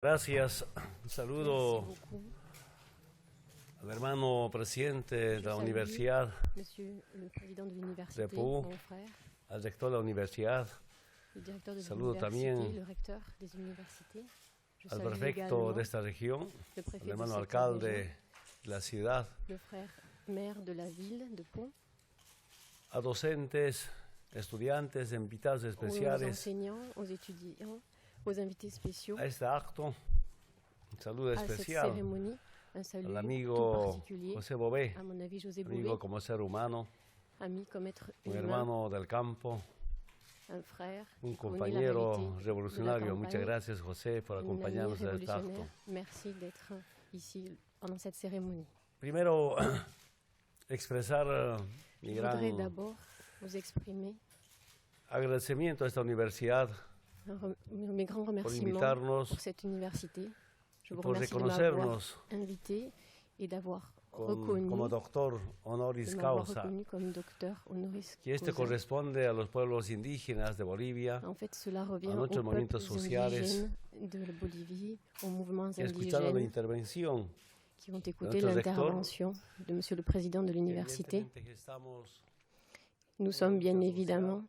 Gracias. Un saludo Merci beaucoup. al hermano presidente de la salue Universidad Monsieur le président de l'université, Pau, mon frère, al rector de la universidad, le directeur de saludo l'université, también le recteur des universités. Je al salue prefecto également de esta región, le préfet al de hermano cette alcalde région, de la ciudad, le frère maire de la ville de Pau, a docentes, estudiantes, invitados aux especiales enseignants, aux étudiants, aux invités spéciaux, a este acto. Un saludo à cette especial cérémonie. Un salut al tout amigo particulier José Bové, à mon avis José amigo Bové, como ser humano, ami comme être un humain, hermano del campo, un frère un qui connaît la compañero vérité de la revolucionario. Muchas campagne, gracias, José, por un ami acompañarnos en este acto. révolutionnaire. Merci d'être ici pendant cette cérémonie. Primero, expresar mi Je voudrais gran d'abord vous exprimer agradecimiento a esta universidad mes grands por remerciements invitarnos pour cette université. Je y vous por remercie de m'avoir reconocernos invité et d'avoir como reconnu, doctor honoris de m'avoir causa, reconnu comme docteur honoris que este causa. corresponde a los pueblos indígenas de Bolivia, En fait, cela revient a aux nuestros peuples movimientos sociales, indigènes de la Bolivie, aux mouvements y escuchando la indigènes intervención. qui ont écouté notre l'intervention de Monsieur le Président de l'université. Evidentemente que estamos Nous sommes bien évidemment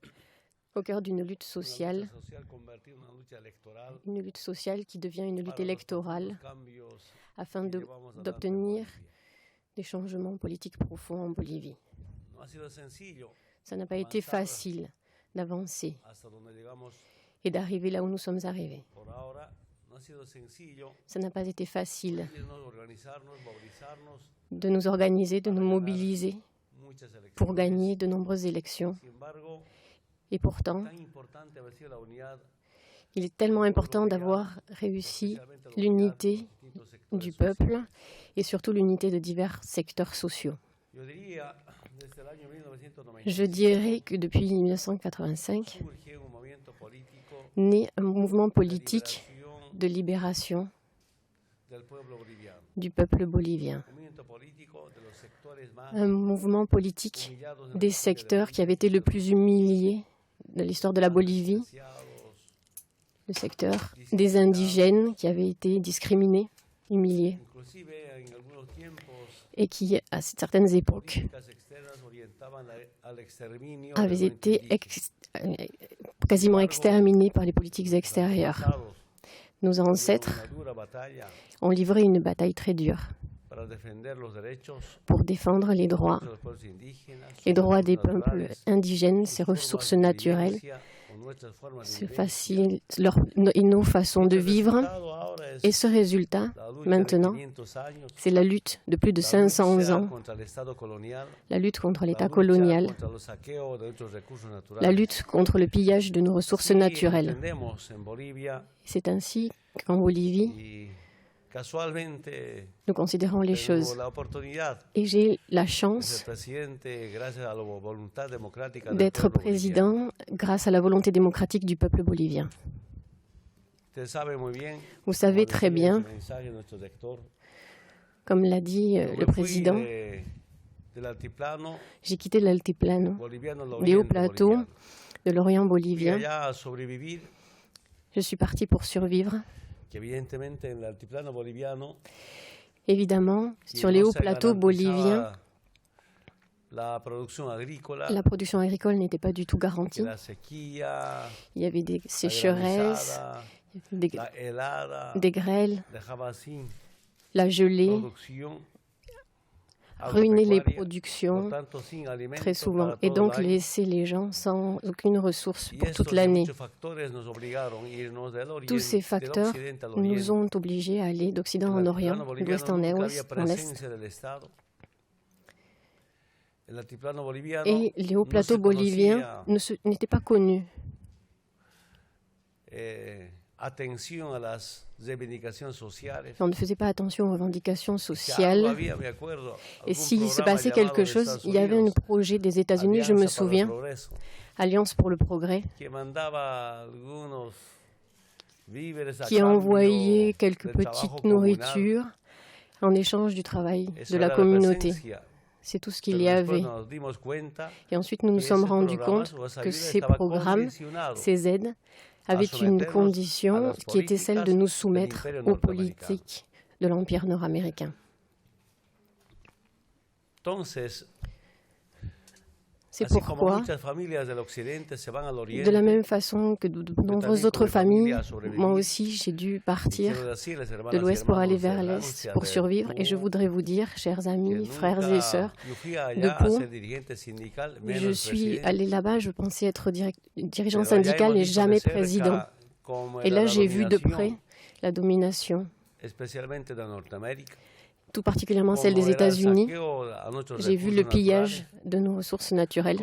au cœur d'une lutte sociale, una lucha social convertida en una lucha electoral une lutte sociale qui devient une lutte para los électorale cambios afin que llevamos adelante en d'obtenir Bolivia. des changements politiques profonds en Bolivie. No ha sido sencillo Ça n'a pas été facile d'avancer hasta donde llegamos et d'arriver là où nous sommes arrivés. por ahora. No ha sido sencillo Ça n'a pas été facile organizarnos, movilizarnos, de nous organiser, de nous mobiliser muchas elecciones. pour gagner de nombreuses élections. Sin embargo, Et pourtant, tan importante haber sido la unidad, il est tellement important d'avoir réussi l'unité du peuple et surtout l'unité de divers secteurs sociaux. yo diría, desde el año 1995 Je dirais que depuis 1985, surge un movimiento político naît un mouvement de politique liberación de libération del pueblo boliviano, du peuple bolivien. un movimiento político de los sectores más Un mouvement politique humillados de la des historia de secteurs qui avaient été le plus humiliés de l'histoire de la Bolivie, despreciados, le secteur des indigènes qui avaient été discriminés, humiliés, inclusive en algunos tiempos et qui, à certaines époques, políticas externas orientaban al exterminio avaient del été indígena. quasiment exterminés par les politiques extérieures. Pasados, Nos tuvieron ancêtres una dura batalla ont livré une bataille très dure para defender los derechos pour défendre les droits de los pueblos indígenas, des sus peuples naturales, indigènes, sus ces formas ressources de naturelles, vivencia, o nuestras formas de ce vivencia. et nos façons de El vivre. resultado ahora es Et ce résultat, la lucha de maintenant, 500 años, c'est la lutte de plus de la 500 lucha ans, contra el Estado colonial, la lutte contre la l'État lucha colonial, contra los saqueos de nuestros recursos la naturales. lutte contre le pillage de nos ressources Sí, naturelles. entendemos en Bolivia C'est ainsi qu'en Bolivie, y casualmente nous considérons les tenemos choses. la oportunidad Et j'ai la de ser chance presidente gracias a la voluntad democrática del d'être pueblo boliviano. président grâce à la volonté démocratique du peuple bolivien. Usted sabe muy bien, Vous savez como très decía en bien, su mensaje nuestro rector, comme l'a dit yo le me fui président, del altiplano j'ai quitté l'altiplano, boliviano al les hauts oriente plateaux boliviano. de l'Orient Fui bolivien. allá a sobrevivir, Je suis partie pour survivre. que evidentemente en el altiplano boliviano Évidemment, si sur les no hauts se plateaux boliviens, garantizaba la producción agrícola, la production agricole n'était pas du tout que garantie. la sequía, Il y avait des la sécheresses, granizada, des, la helada, des grêles, dejaba sin la gelée, producción ruiner les agropecuaria, productions por tanto, sin alimento très souvent para et todo donc el año. laisser les gens sans aucune ressource Y pour toute estos y l'année. muchos factores nos obligaron a irnos Tous ces del facteurs occidente al nous oriente. ont obligés à aller d'Occident en El Orient, altiplano d'Ouest boliviano en nunca Est, había en Est. presencia del Estado. El altiplano boliviano Et les hauts no plateaux se boliviens conocía, n'étaient pas connus. atención a las reivindicaciones sociales. On ne faisait pas attention aux revendications Si algo sociales. había, me acuerdo, Et algún s'il se programa passait llamado quelque de chose, Estados il y avait un Unidos, projet des États-Unis, je me Alianza para el souviens, Progreso, Alliance pour le Progrès, que mandaba algunos víveres a qui cambio envoyait quelques del trabajo petites comunal. nourritures en échange du travail Eso de la era communauté. presencia. C'est tout ce qu'il Pero y después avait. nos dimos cuenta Et ensuite, nous nous que sommes ese rendus programa, compte o esa que ayuda ces estaba programmes, condicionado ces aides, avait une condition qui était celle de nous soumettre aux politiques de l'Empire nord-américain. C'est pourquoi, de la même façon que de nombreuses autres familles, moi aussi j'ai dû partir de l'Ouest pour aller vers l'Est pour survivre. Et je voudrais vous dire, chers amis, frères et sœurs de Pau, je suis allé là-bas, je pensais être dirigeant syndical et jamais président. Et là j'ai vu de près la domination, tout particulièrement celle des États-Unis. J'ai vu le pillage de nos ressources naturelles.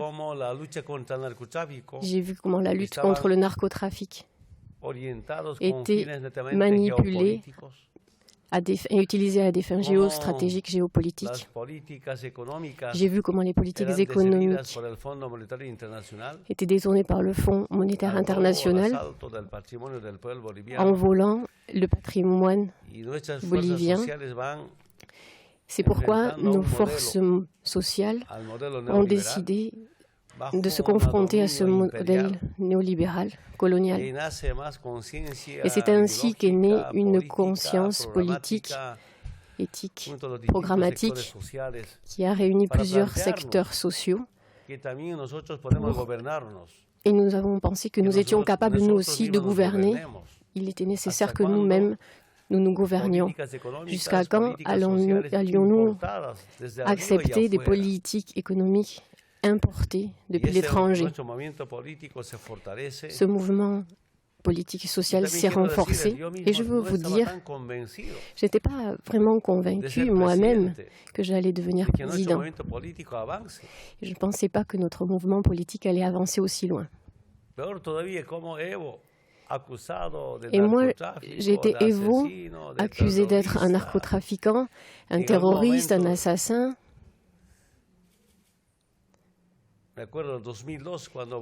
J'ai vu comment la lutte contre le narcotrafic était manipulée et utilisée à des fins géostratégiques, géopolitiques. J'ai vu comment les politiques économiques étaient détournées par le Fonds monétaire international en volant le patrimoine bolivien. C'est pourquoi nos forces sociales ont décidé de se confronter à ce modèle néolibéral, colonial. Et c'est ainsi qu'est née une conscience politique, éthique, programmatique, qui a réuni plusieurs secteurs sociaux. Et nous avons pensé que nous étions capables, nous aussi, de gouverner. Il était nécessaire que nous-mêmes nous nous gouvernions. Jusqu'à quand allions-nous accepter des politiques économiques importées depuis l'étranger? Ce mouvement politique et social s'est renforcé. Et je veux vous dire, je n'étais pas vraiment convaincu moi-même que j'allais devenir président. Je ne pensais pas que notre mouvement politique allait avancer aussi loin. Et moi, j'ai été Evo, accusé d'être un narcotrafiquant, un terroriste, un assassin.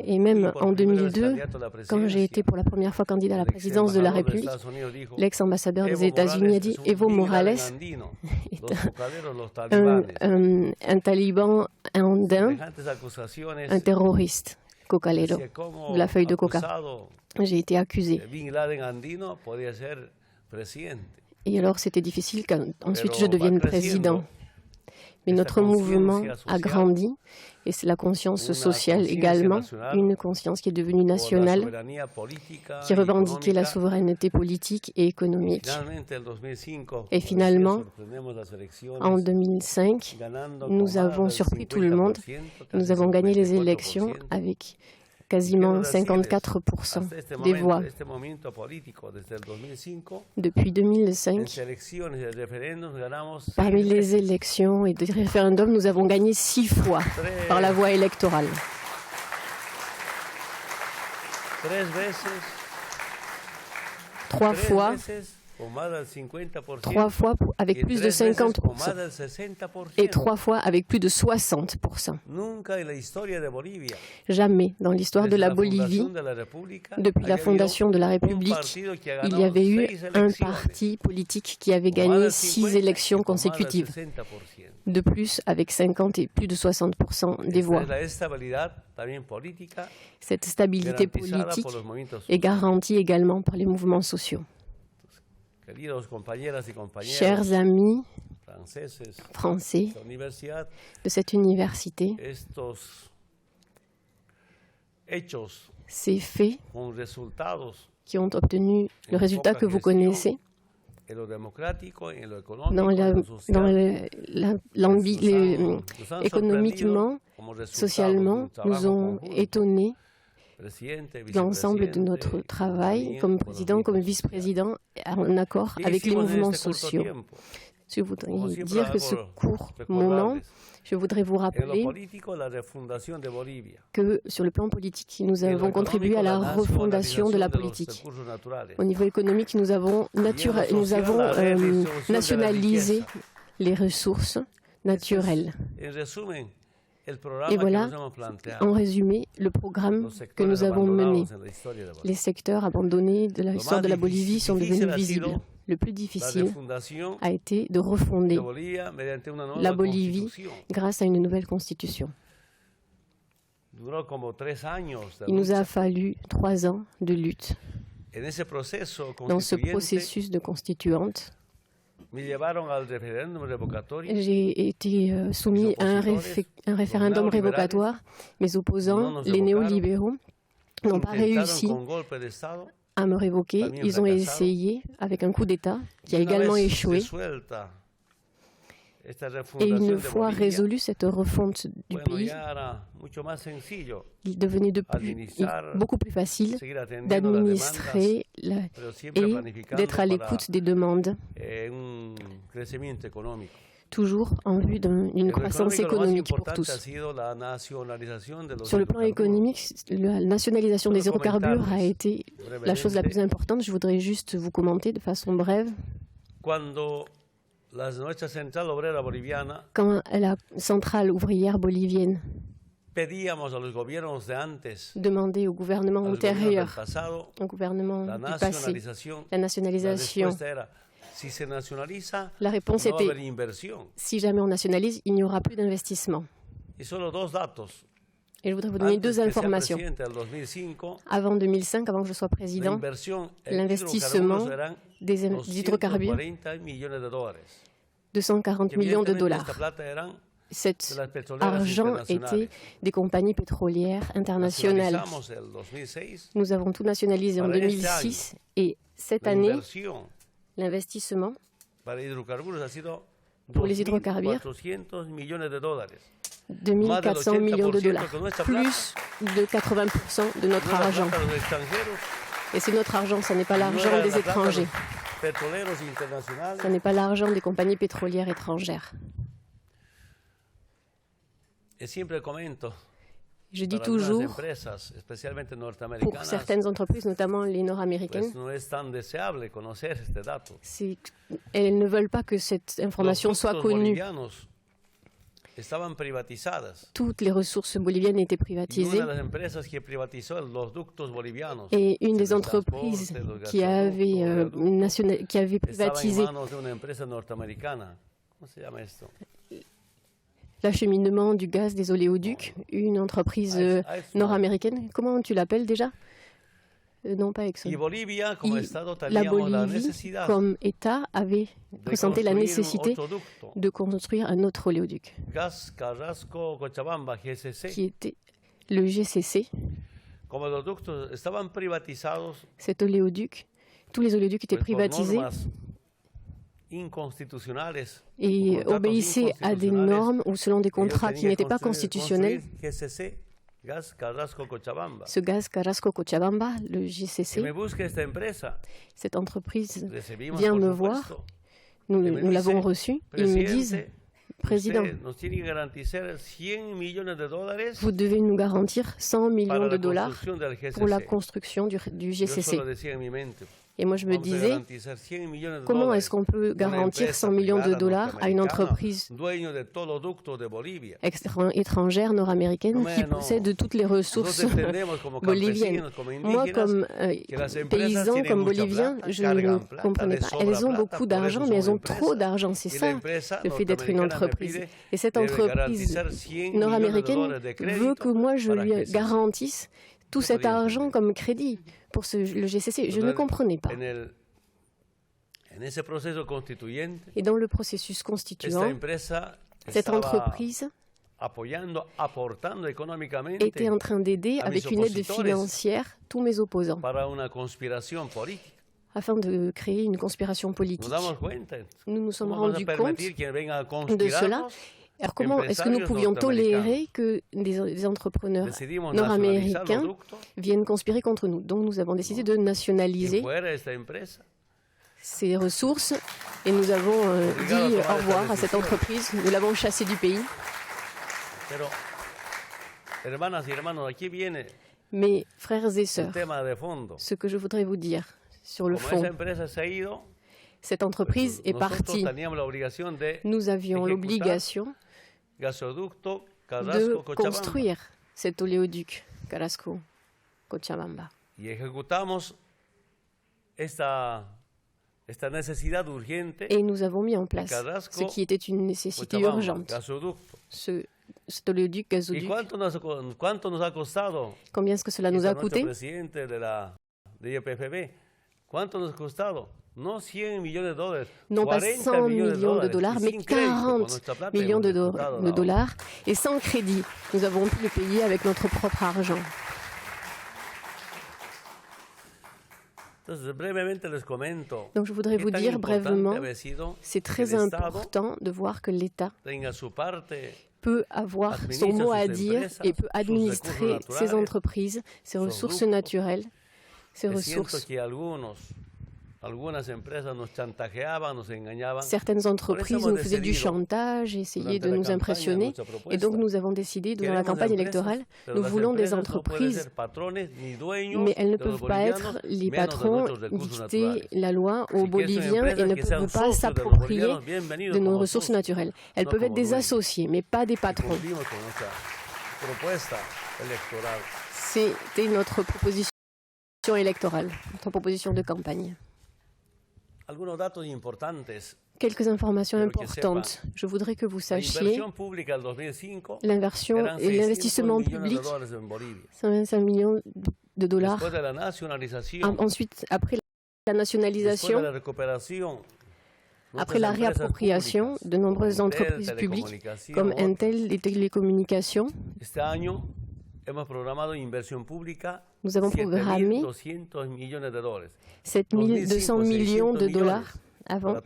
Et même en 2002, quand j'ai été pour la première fois candidat à la présidence de la République, l'ex-ambassadeur des États-Unis a dit « Evo Morales est un taliban andin, un terroriste, cocalero, de la feuille de coca ». J'ai été accusé. Et alors, c'était difficile qu'ensuite je devienne président. Mais notre mouvement a grandi, et c'est la conscience sociale également, une conscience qui est devenue nationale, qui revendiquait la souveraineté politique et économique. Et finalement, en 2005, nous avons surpris tout le monde. Nous avons gagné les élections avec quasiment 54% des voix. Depuis 2005, parmi les élections et des référendums, nous avons gagné 6 fois par la voie électorale. 3 fois avec plus de 50% et 3 fois avec plus de 60%. Jamais dans l'histoire de la Bolivie, depuis la fondation de la République, il y avait eu un parti politique qui avait gagné 6 élections consécutives, de plus avec 50 et plus de 60% des voix. Cette stabilité politique est garantie également par les mouvements sociaux. Chers amis français de cette université, ces faits qui ont obtenu le résultat que vous connaissez, économiquement, socialement, nous ont étonnés. L'ensemble de notre travail comme président, comme vice-président, en accord avec les mouvements sociaux. Je voudrais dire que ce court moment, je voudrais vous rappeler que sur le plan politique, nous avons contribué à la refondation de la politique. Au niveau économique, nous avons nationalisé les ressources naturelles. Et voilà, en résumé, le programme que nous avons mené. Les secteurs abandonnés de l'histoire de la Bolivie sont devenus visibles. Le plus difficile a été de refonder la Bolivie grâce à une nouvelle constitution. Il nous a fallu 3 ans de lutte. Dans ce processus de constituante, j'ai été soumis à un référendum révocatoire. Mes opposants, les néolibéraux, n'ont pas réussi à me révoquer. Ils ont essayé avec un coup d'État qui a également échoué. Et une fois résolue cette refonte du pays, il devenait beaucoup plus facile d'administrer et d'être à l'écoute des demandes, toujours en vue d'une croissance économique pour tous. Sur le plan économique, la nationalisation des hydrocarbures a été la chose la plus importante. Je voudrais juste vous commenter de façon brève. Quand la centrale ouvrière bolivienne demandait au gouvernement antérieur, au gouvernement du passé, la nationalisation, la réponse était si jamais on nationalise, il n'y aura plus d'investissement. Et je voudrais vous donner 2 informations. Avant 2005, avant que je sois président, l'investissement des hydrocarbures, 240 millions de dollars. Cet argent était des compagnies pétrolières internationales. Nous avons tout nationalisé en 2006 et cette année, l'investissement pour les hydrocarbures, 2 400 millions de dollars, plus de 80% de notre argent. Et c'est notre argent, ce n'est pas l'argent des étrangers. Ce n'est pas l'argent des compagnies pétrolières étrangères. Je dis toujours, pour certaines entreprises, notamment les nord-américaines, elles ne veulent pas que cette information soit connue. Toutes les ressources boliviennes étaient privatisées et une des entreprises qui avait privatisé l'acheminement du gaz des oléoducs, une entreprise nord-américaine, comment tu l'appelles déjà? Non, pas Exxon. La Bolivie, comme État, avait présenté la nécessité de construire un autre oléoduc, qui était le GCC. Cet oléoduc, tous les oléoducs étaient privatisés et obéissaient à des normes ou selon des contrats qui n'étaient pas constitutionnels. Ce gaz Carrasco-Cochabamba, le GCC, cette entreprise vient me voir, nous l'avons reçu, ils me disent, Président, vous devez nous garantir 100 millions de dollars pour la construction du GCC. Et moi, je me disais, comment est-ce qu'on peut garantir 100 millions de dollars à une entreprise étrangère, nord-américaine, qui possède toutes les ressources boliviennes? Moi, comme paysan, comme bolivien, je ne comprenais pas. Elles ont beaucoup d'argent, mais elles ont trop d'argent. C'est ça, le fait d'être une entreprise. Et cette entreprise nord-américaine veut que moi, je lui garantisse tout cet argent comme crédit pour le GCC. Je ne comprenais pas. Et dans le processus constituant, cette entreprise était en train d'aider avec une aide financière tous mes opposants afin de créer une conspiration politique. Nous nous sommes rendus compte de cela. Alors comment est-ce que nous pouvions tolérer que des entrepreneurs nord-américains viennent conspirer contre nous? Donc nous avons décidé de nationaliser ces ressources et nous avons dit au revoir à cette entreprise. Nous l'avons chassée du pays. Mais frères et sœurs, ce que je voudrais vous dire sur le fond, cette entreprise est partie. Nous avions l'obligation de construire cet oléoduc Carrasco-Cochabamba. Et nous avons mis en place ce qui était une nécessité urgente, ce cet oléoduc gazoduc. Combien est-ce que cela nous a coûté? Non pas 100 millions de dollars, mais 40 millions de dollars. Et sans crédit, nous avons pu le payer avec notre propre argent. Donc je voudrais vous dire brièvement, c'est très important de voir que l'État peut avoir son mot à dire et peut administrer ses entreprises, ses ressources naturelles, ses ressources. Certaines entreprises nous faisaient du chantage, essayaient de nous impressionner. Et donc nous avons décidé, durant la campagne électorale, nous voulons des entreprises, mais elles ne peuvent pas être les patrons, dicter la loi aux Boliviens et ne peuvent pas s'approprier de nos ressources naturelles. Elles peuvent être des associés, mais pas des patrons. C'était notre proposition électorale, notre proposition de campagne. Quelques informations importantes. Je voudrais que vous sachiez l'inversion et l'investissement public, 125 millions de dollars. Ensuite, après la nationalisation, après la réappropriation de nombreuses entreprises publiques comme Intel, les télécommunications, nous avons programmé 7 200 millions de dollars avant.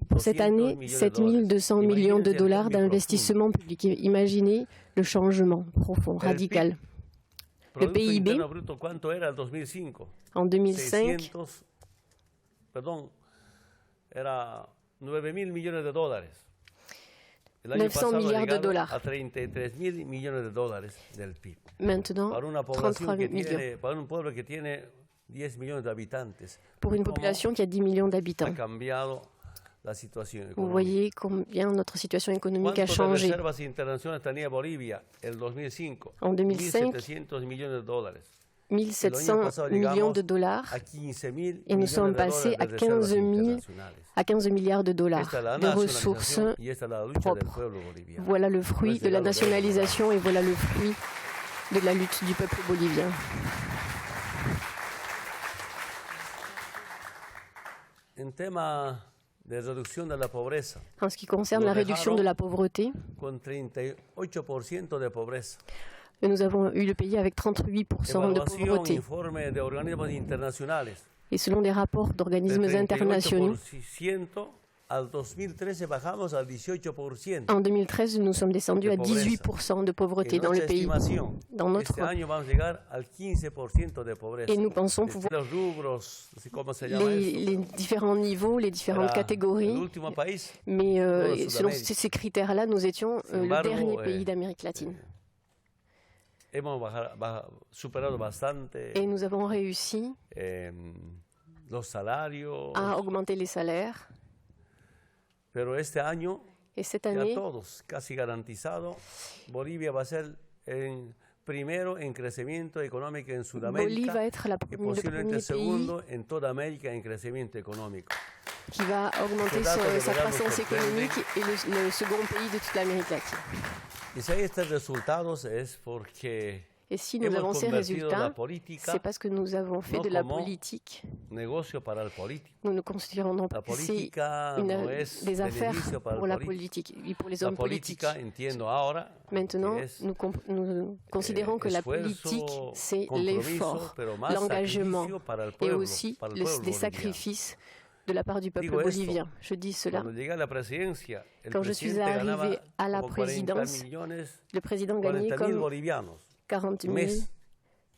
Pour cette année, 7 200 millions de dollars d'investissement public. Imaginez le changement profond, radical. Le PIB, en 2005, 900 milliards de dollars. Maintenant, 33 millions. Pour une population qui a 10 millions d'habitants. Vous voyez combien notre situation économique a changé. En 2005, 1 700 millions de dollars et nous sommes passés à 15 milliards de dollars de ressources propres. Voilà le fruit de la nationalisation et voilà le fruit de la lutte du peuple bolivien. En ce qui concerne la réduction de la pauvreté, nous avons eu le pays avec 38% de pauvreté. Et selon des rapports d'organismes internationaux, en 2013, nous sommes descendus à 18% de pauvreté dans le pays. Dans notre... Et nous pensons pouvoir les différents niveaux, les différentes catégories. Mais selon ces critères-là, nous étions le dernier pays d'Amérique latine. Et nous avons réussi à augmenter les salaires. Et cette année, Bolivie va être le premier pays qui va augmenter sa croissance économique et le second pays de toute l'Amérique latine. Et si nous avons ces résultats, c'est parce que nous avons fait de la politique. Nous ne considérons pas que c'est des affaires pour la politique et pour les hommes politiques. Maintenant, nous considérons que la politique, c'est l'effort, l'engagement et aussi les sacrifices de la part du peuple bolivien. Je dis cela. Quand je suis arrivé à la présidence, le président gagnait comme 40 000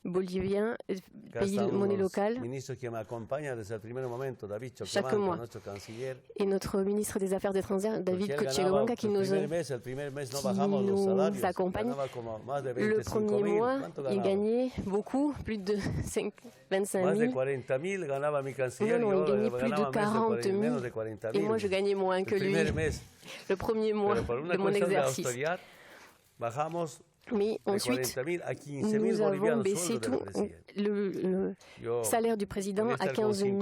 boliviens, pays de monnaie locale, chaque mois. Et notre ministre des Affaires étrangères, David Cochelhuanca, qui nous accompagne, le premier mois, il gagnait beaucoup, plus de 25 000. Non, il gagnait plus de 40 000. Et moi, je gagnais moins que lui. Le premier mois de mon exercice. Mais ensuite, nous avons baissé tout le salaire du président à 15 000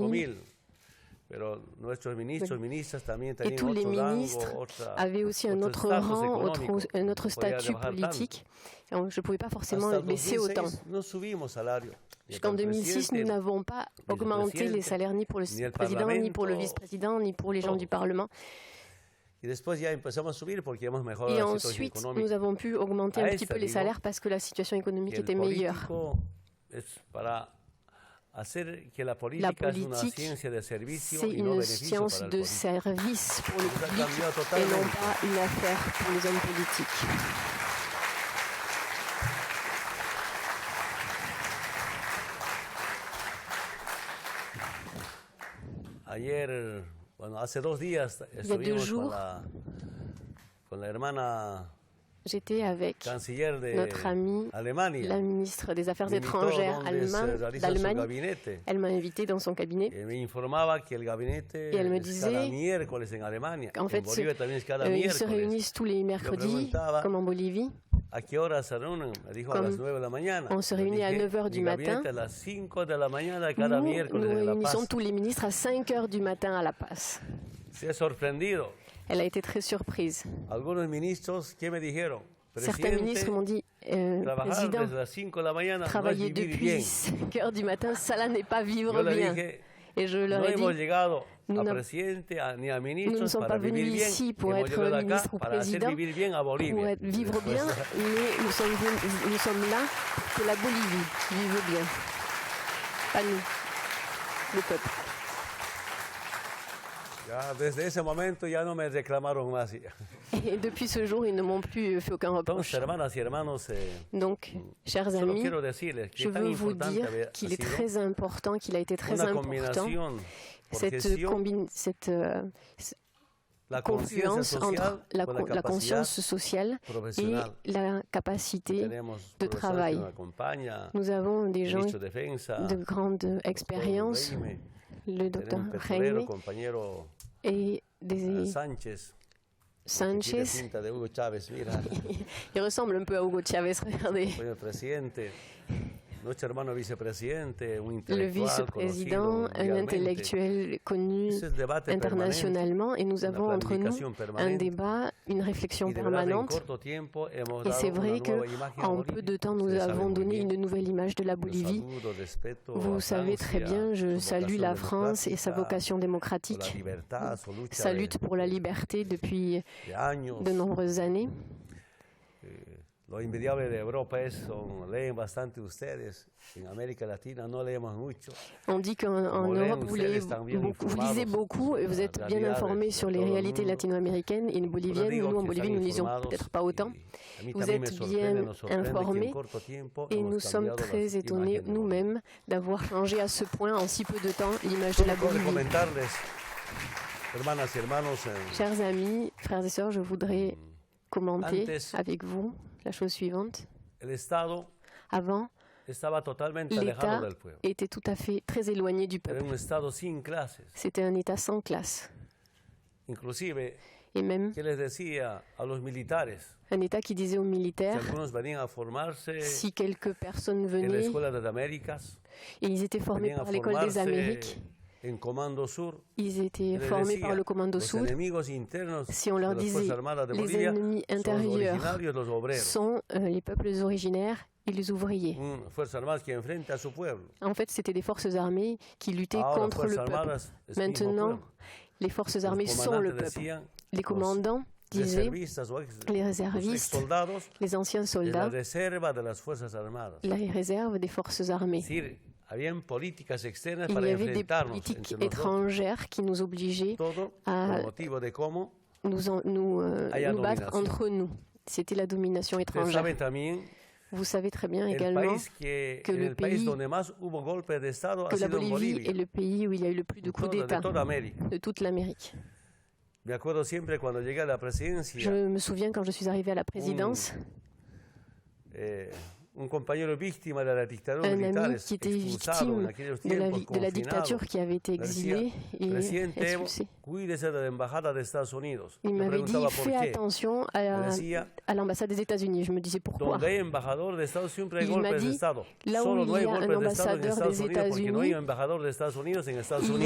Et tous les ministres avaient aussi un autre rang, un autre statut politique. Je ne pouvais pas forcément baisser autant. Jusqu'en 2006, nous n'avons pas augmenté les salaires ni pour le président, ni pour le vice-président, ni pour les gens du Parlement. Et ensuite, nous avons pu augmenter un petit peu les salaires parce que la situation économique était meilleure. La politique, c'est une science de service pour le public et non pas une affaire pour les hommes politiques. Il y a 2 jours, j'étais avec notre amie, la ministre des Affaires étrangères d'Allemagne. Elle m'a invité dans son cabinet et elle me disait qu'en fait, ils se réunissent tous les mercredis, comme en Bolivie. On se réunit à 9 h du matin. Nous réunissons tous les ministres à 5 h du matin à La Paz. Elle a été très surprise. Certains ministres m'ont dit, Président, travailler depuis 5 h du matin, ça n'est pas vivre bien. Et je leur ai dit, nous ne sommes pas venus ici pour être ministre ou président, pour vivre bien, mais nous sommes là pour que la Bolivie vive bien. Pas nous, le peuple. Et depuis ce jour, ils ne m'ont plus fait aucun reproche. Donc, chers amis, je veux vous dire qu'il est très important, qu'il a été très important, cette confluence entre la conscience sociale et la capacité de travail. Nous avons des gens de grande expérience, le docteur Jaime et des Sanchez. Il ressemble un peu à Hugo Chávez, regardez. Le vice-président, un intellectuel connu internationalement, et nous avons entre nous un débat, une réflexion permanente. Et c'est vrai qu'en peu de temps, nous avons donné une nouvelle image de la Bolivie. Vous savez très bien, je salue la France et sa vocation démocratique, sa lutte pour la liberté depuis de nombreuses années. Lo envidiable de Europa es, leen bastante ustedes. En América Latina no leemos mucho. On dit qu'en Europe, vous lisez beaucoup et vous êtes bien informés sur les réalités latino-américaines et boliviennes. Nous, en Bolivie, nous ne lisons peut-être pas autant. Vous êtes bien informés et nous sommes très étonnés nous-mêmes d'avoir changé à ce point en si peu de temps l'image de la Bolivie. Chers amis, frères et sœurs, je voudrais commenter avec vous la chose suivante. Avant, l'État était tout à fait très éloigné du peuple. C'était un État sans classe. Et même un État qui disait aux militaires, si quelques personnes venaient, et ils étaient formés par l'École des Amériques, ils étaient formés par le Commando Sud. Si on leur disait les ennemis intérieurs sont les peuples originaires et les ouvriers. En fait, c'était des forces armées qui luttaient contre le peuple. Maintenant, les forces armées sont le peuple. Les commandants disaient, les réservistes, les anciens soldats, les réserves des forces armées. Il y avait des politiques étrangères qui nous obligeaient à nous battre entre nous. C'était la domination étrangère. Vous savez très bien également que la Bolivie est le pays où il y a eu le plus de coups d'État de toute l'Amérique. Je me souviens quand je suis arrivé à la présidence, un ami qui était victime de la dictature, qui avait été exilé et expulsé. Il m'avait dit, fais attention à l'ambassade des États-Unis. Je me disais, pourquoi? Il m'a dit, là où il y a un ambassadeur des États-Unis, il y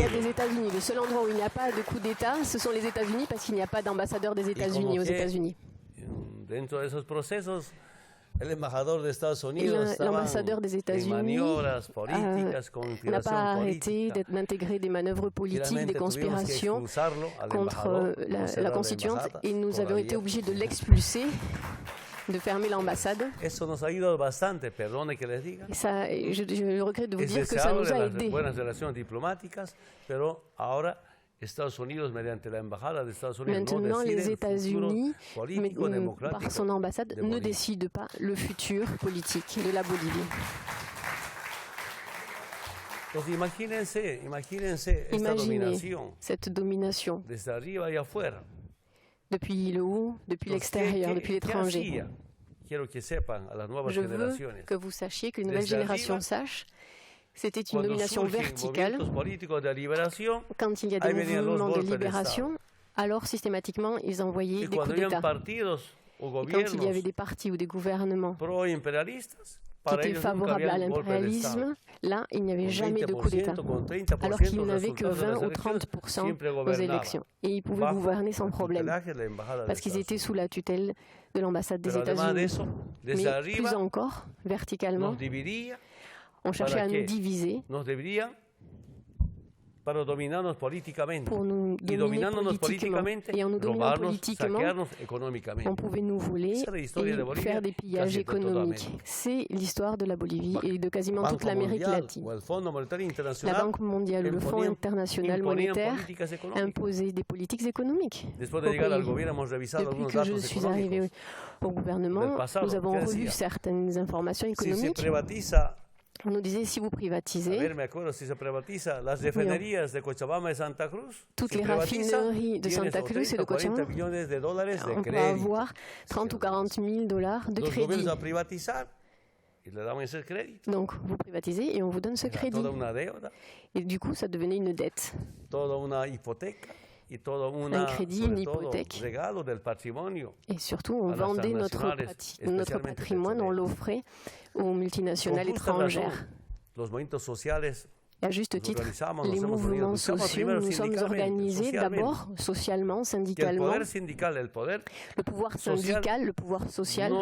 a des États-Unis. Le seul endroit où il n'y a pas de coup d'État, ce sont les États-Unis, parce qu'il n'y a pas d'ambassadeur des États-Unis aux États-Unis. L'ambassadeur des États-Unis n'a pas arrêté d'intégrer des manœuvres politiques, des conspirations contre la constituante, et nous avons été obligés de l'expulser, de fermer l'ambassade. Et ça, je regrette de vous dire que ça nous a aidés. Maintenant, les États-Unis, par son ambassade, ne décident pas le futur politique de la Bolivie. Imaginez cette domination depuis le haut, depuis l'extérieur, depuis l'étranger. Je veux que vous sachiez, que les nouvelles générations sachent. C'était une domination verticale. Quand il y a des mouvements de libération, alors systématiquement, ils envoyaient des coups d'État. Et quand il y avait des partis ou des gouvernements qui étaient favorables à l'impérialisme, là, il n'y avait jamais de coup d'État, alors qu'ils n'avaient que 20 ou 30% aux élections. Et ils pouvaient gouverner sans problème, parce qu'ils étaient sous la tutelle de l'ambassade des États-Unis. Mais plus encore, verticalement, on cherchait à nous diviser pour nous dominer politiquement. Et en nous dominant politiquement, on pouvait nous voler et faire des pillages économiques. C'est l'histoire de la Bolivie et de quasiment toute l'Amérique latine. La Banque mondiale, le Fonds international monétaire imposaient des politiques économiques au pays. Depuis que je suis arrivé au gouvernement, nous avons revu certaines informations économiques. On nous disait, si vous privatisez, toutes les raffineries de Santa Cruz et de Cochabamba, on peut avoir 30 ou 40 000 $ de crédit. Donc, vous privatisez et on vous donne ce crédit. Et du coup, ça devenait une dette. Un crédit, une hypothèque. Et surtout, on vendait notre patrimoine, on l'offrait aux multinationales étrangères. Et à juste titre, les mouvements sociaux, nous sommes organisés d'abord socialement, syndicalement. Le pouvoir syndical, le pouvoir social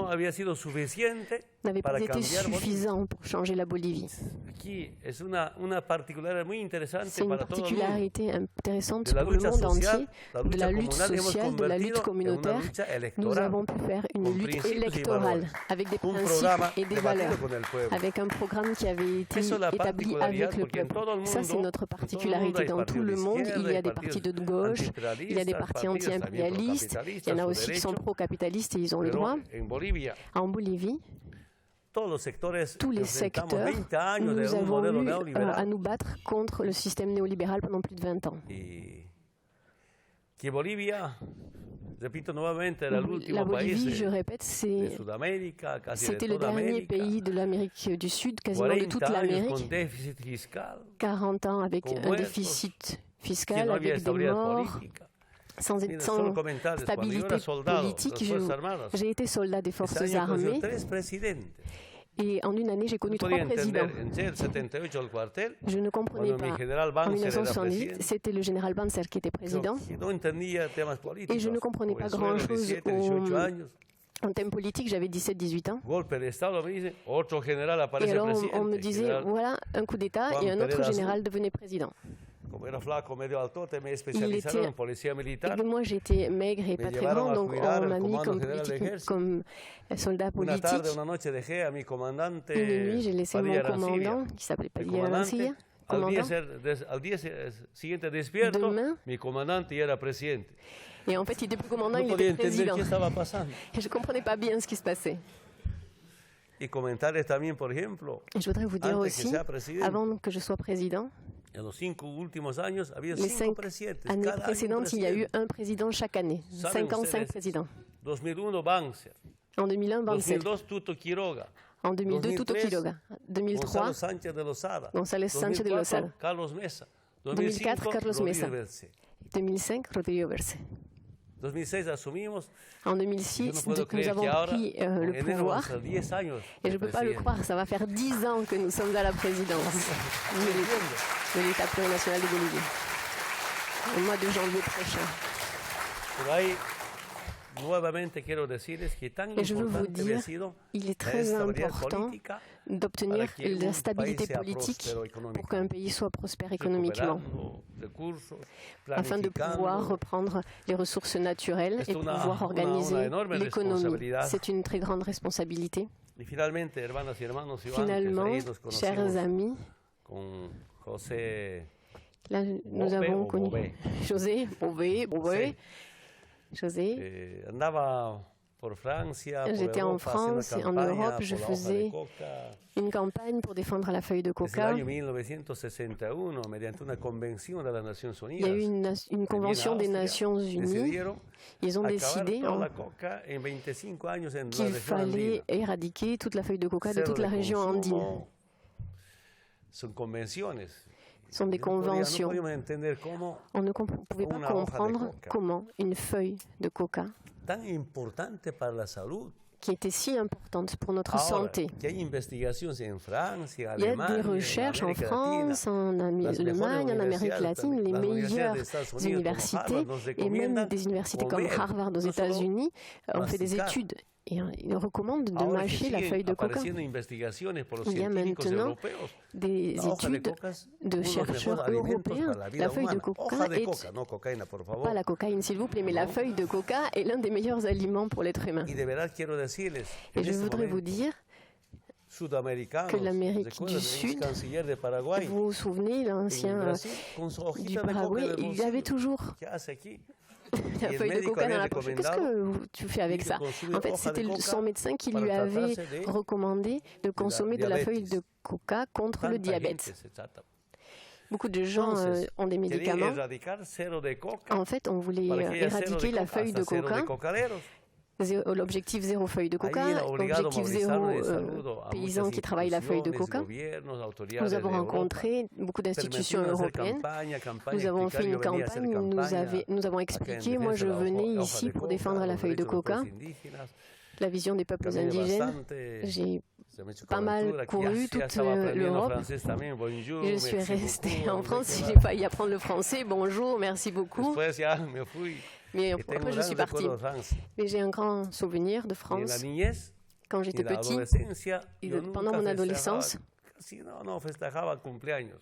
n'avait pas été suffisant pour changer la Bolivie. C'est une particularité intéressante pour le monde entier de la lutte sociale, de la lutte communautaire. Nous avons pu faire une lutte électorale avec des principes et des valeurs, avec un programme qui avait été établi avec le peuple. Ça, c'est notre particularité. Dans tout le monde, il y a des partis de gauche, il y a des partis anti-impérialistes, il y en a aussi qui sont pro-capitalistes et ils ont le droit. En Bolivie, tous les secteurs, nous avons eu à nous battre contre le système néolibéral pendant plus de 20 ans. La Bolivie, je répète, c'était le dernier pays de l'Amérique du Sud, quasiment de toute l'Amérique. 40 ans avec un déficit fiscal, avec des morts, sans stabilité politique. J'ai été soldat des forces armées. Et en une année, j'ai connu 3 présidents. Je ne comprenais pas. En 1978, c'était le général Banzer qui était président. Et je ne comprenais pas grand-chose en thème politique. J'avais 17-18 ans. Et alors, on me disait, voilà, un coup d'État et un autre général devenait président. Moi, j'étais maigre et pas très grand, donc on m'a mis comme soldat politique. Une nuit, j'ai laissé mon commandant, qui s'appelait Padilla Arancilla, demain. Et en fait, il n'était plus commandant, il était président. Et je ne comprenais pas bien ce qui se passait. Et je voudrais vous dire aussi, avant que je sois président, les 5 années précédentes, il y a eu un président chaque année. 55 présidents. En 2001, Banzer. En 2002, tout au kilogramme. 2003, González Sánchez de Lozada. 2004, Carlos Mesa. 2005, Rodrigo Bercé. En 2006, nous avons pris le pouvoir. Et je ne peux pas le croire, ça va faire 10 ans que nous sommes à la présidence de l'État plurinational de Bolivie. Au mois de janvier prochain. Et je veux vous dire, il est très important d'obtenir la stabilité politique pour qu'un pays soit prospère économiquement, afin de pouvoir reprendre les ressources naturelles et pouvoir organiser l'économie. C'est une très grande responsabilité. Finalement, chers amis, là, nous avons connu José Bové. José, j'étais en France et en Europe, je faisais une campagne pour défendre la feuille de coca. Il y a eu une convention des Nations Unies. Ils ont décidé qu'il fallait éradiquer toute la feuille de coca de toute la région andine. Ce sont des conventions. On ne pouvait pas comprendre comment une feuille de coca, qui était si importante pour notre santé. Il y a des recherches en France, en Allemagne, en Amérique latine, les meilleures universités, et même des universités comme Harvard aux États-Unis ont fait des études. Et ils recommandent de mâcher la feuille de coca. Il y a maintenant des études de chercheurs européens. La feuille de coca est, pas la cocaïne s'il vous plaît, mais la feuille de coca est l'un des meilleurs aliments pour l'être humain. Et je voudrais vous dire que l'Amérique du Sud, vous vous souvenez, l'ancien du Paraguay, il avait toujours la feuille de coca dans la poche. Qu'est-ce que tu fais avec ça? En fait, c'était son médecin qui lui avait recommandé de consommer de la feuille de coca contre le diabète. Beaucoup de gens ont des médicaments. En fait, on voulait éradiquer la feuille de coca. L'objectif zéro feuille de coca, l'objectif zéro paysans qui travaillent la feuille de coca. Nous avons rencontré beaucoup d'institutions européennes. Nous avons fait une campagne, nous avons expliqué, moi je venais ici pour défendre la feuille de coca, la vision des peuples indigènes. J'ai pas mal couru toute l'Europe. Je suis restée en France, je n'ai pas y apprendre le français. Bonjour, merci beaucoup. Mais après, je suis partie. Mais j'ai un grand souvenir de France. Quand j'étais petit, pendant mon adolescence,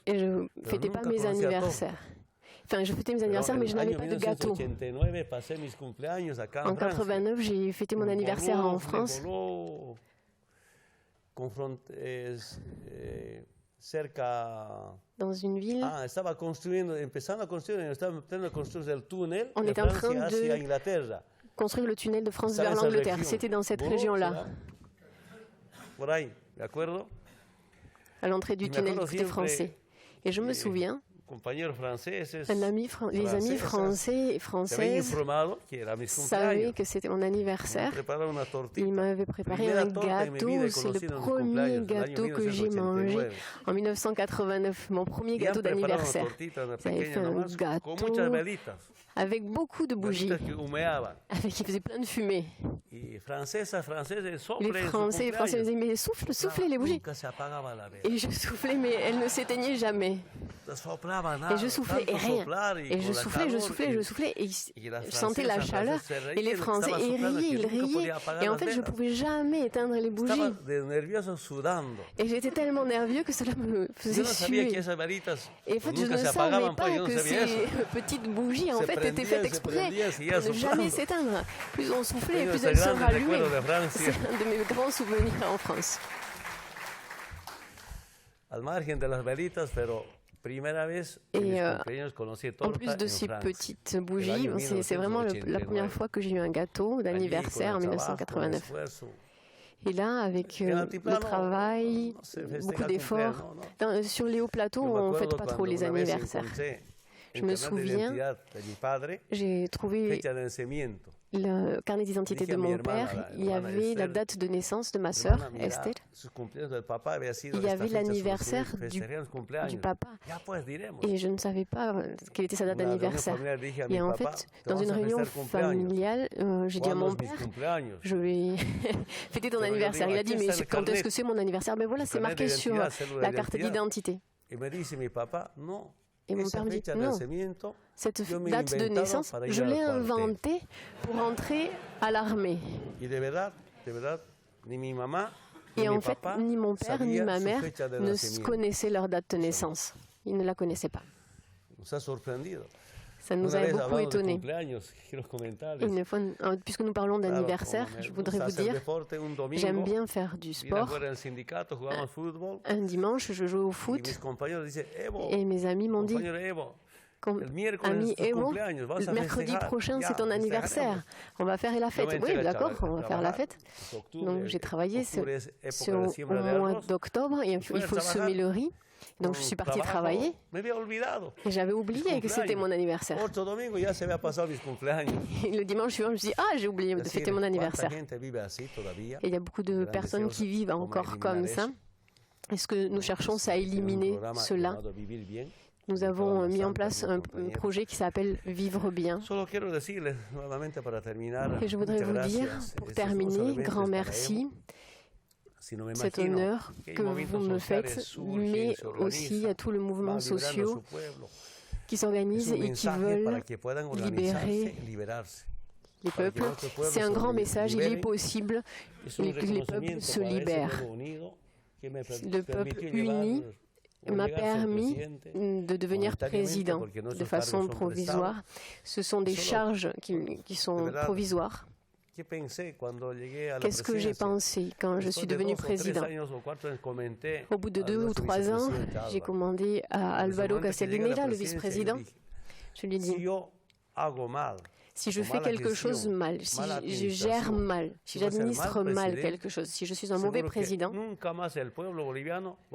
et je ne fêtais pas mes anniversaires. Enfin, je fêtais mes anniversaires, mais je n'avais pas de gâteau. En 89, j'ai fêté mon anniversaire en France. Dans une ville, on était en train de construire le tunnel de France vers l'Angleterre. C'était dans cette région-là. À l'entrée du tunnel, c'était français. Et je me souviens, les amis français et françaises savaient que c'était mon anniversaire. Ils m'avaient préparé un gâteau. C'est le premier gâteau que j'ai mangé en 1989, mon premier gâteau d'anniversaire. J'avais fait un gâteau avec beaucoup de bougies, qui faisait plein de fumée. Les Français me disaient, mais soufflez les bougies. Et je soufflais, mais elles ne s'éteignaient jamais. Et je soufflais et rien. Et je soufflais. Et je sentais la chaleur. Et les Français, ils riaient. Et en fait, je ne pouvais jamais éteindre les bougies. Et j'étais tellement nerveux que cela me faisait suer. Et en fait, je ne savais pas que ces petites bougies, en fait, étaient faites exprès pour ne jamais s'éteindre. Plus on soufflait, plus elles se rallumaient. C'est un de mes grands souvenirs en France. Et en plus de ces petites bougies, c'est vraiment la première fois que j'ai eu un gâteau d'anniversaire en 1989. Et là, avec le travail, beaucoup d'efforts, sur les hauts plateaux, on ne fête pas trop les anniversaires. Je me souviens, j'ai trouvé le carnet d'identité de mon père, il y avait la date de naissance de ma sœur, Esther. Il y avait l'anniversaire du papa. Et je ne savais pas quelle était sa date d'anniversaire. Et en fait, dans une réunion familiale, j'ai dit à mon père, je vais fêter ton anniversaire. Il a dit, mais quand est-ce que c'est mon anniversaire? Ben voilà, c'est marqué sur la carte d'identité. Et mon père me dit, non, cette date de naissance, je l'ai inventée pour entrer à l'armée. Et en fait, ni mon père ni ma mère ne connaissaient leur date de naissance. Ils ne la connaissaient pas. Ça nous a beaucoup étonnés. Une fois, puisque nous parlons d'anniversaire, je voudrais vous dire, j'aime bien faire du sport. Un dimanche, je jouais au foot et mes amis m'ont dit, ami Evo, le mercredi prochain, c'est ton anniversaire. On va faire la fête. Oui, d'accord, on va faire la fête. Donc j'ai travaillé au mois d'octobre et il faut semer le riz. Donc je suis partie travailler et j'avais oublié que c'était mon anniversaire. Et le dimanche suivant, je me suis dit, ah, j'ai oublié de fêter mon anniversaire. Et il y a beaucoup de personnes qui vivent encore comme ça. Et ce que nous cherchons, c'est à éliminer cela. Nous avons mis en place un projet qui s'appelle Vivre bien. Et je voudrais vous dire, pour terminer, grand merci. Cet honneur que vous me faites, mais aussi à tous les mouvements sociaux qui s'organisent et qui veulent libérer les peuples. C'est un grand message, il est possible que les peuples se libèrent. Le peuple uni m'a permis de devenir président de façon provisoire. Ce sont des charges qui sont provisoires. Qu'est-ce que j'ai pensé quand je suis devenu président? Au bout de 2 ou 3 ans, j'ai commandé à Álvaro Castellinera, le vice-président. Je lui ai dit, si je fais quelque chose mal, si je gère mal, si j'administre mal quelque chose, si je suis un mauvais président, le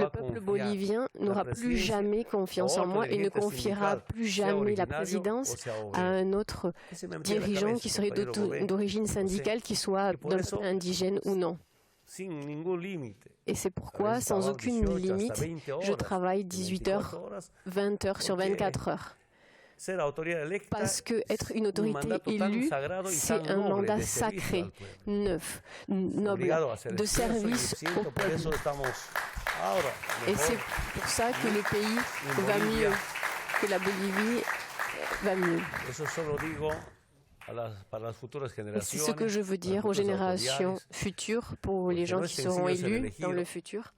peuple bolivien n'aura plus jamais confiance en moi et ne confiera plus jamais la présidence à un autre dirigeant qui serait d'origine syndicale, qui soit d'un peuple indigène ou non. Et c'est pourquoi, sans aucune limite, je travaille 18 heures, 20 heures sur 24 heures. Parce qu'être une autorité élue, c'est un mandat sacré, neuf, noble, de service au peuple. Et c'est pour ça que le pays va mieux, que la Bolivie va mieux. Et c'est ce que je veux dire aux générations futures, pour les gens qui seront élus dans le futur.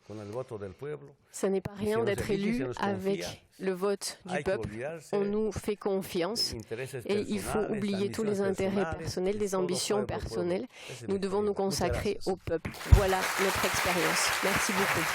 Ce n'est pas rien d'être élu avec le vote du peuple. On nous fait confiance et il faut oublier tous les intérêts personnels, les ambitions personnelles. Nous devons nous consacrer au peuple. Voilà notre expérience. Merci beaucoup.